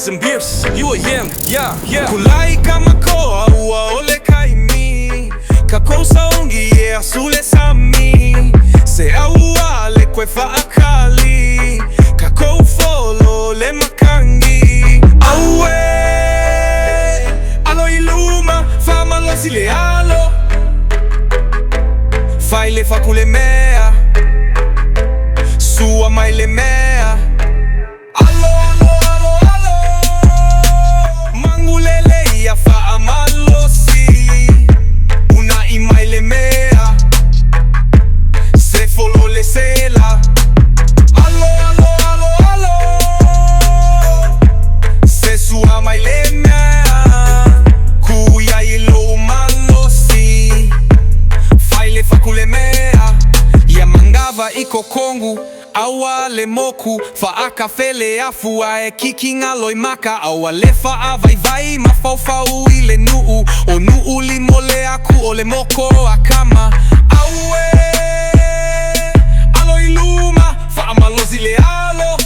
Some beers, you jem, kulai kama koa ua ole kaimi kakosa ongi e asule sami se aua le kwe faakali kako folo le makangi aue alo iluma fama lo sile alo faile faku le mea sua mai le mea iko kongu awa le moku faaka fele afua e kikinga loi maka awa le faa vai vai mafaufau i le nuu o nuu li mole aku o le moko akama aue alo iluma faa malozi le alo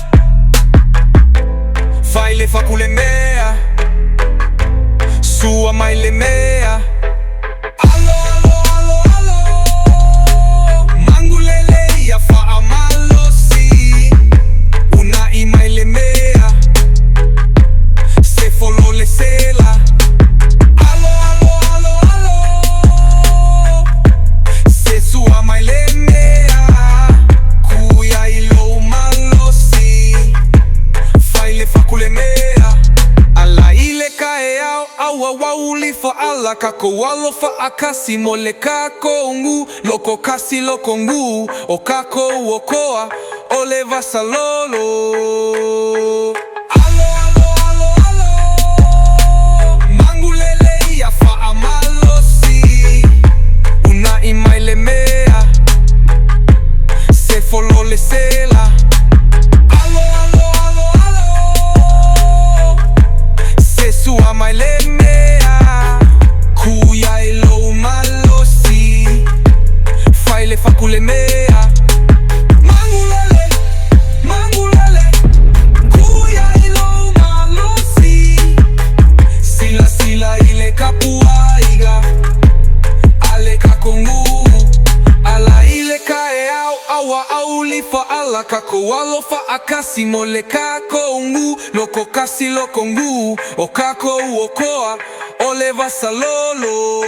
fai le faku le mea sua mai le mea kako walo fa akasi mole kako ngu loko kasi loko ngu o kako uokoa ole vasalolo alo alo alo alo mangulele ia fa amalosi una imaile mea se folole sela alo alo alo alo se sua maile faku le mea Manulele, Manulele kuya ilo malosi sila sila ile kapuaiga ale kakongu ala ile kae au awa auli fa ala kako walo fa akasi mole kakongu loko kasi lokongu o kako uokoa ole vasalolo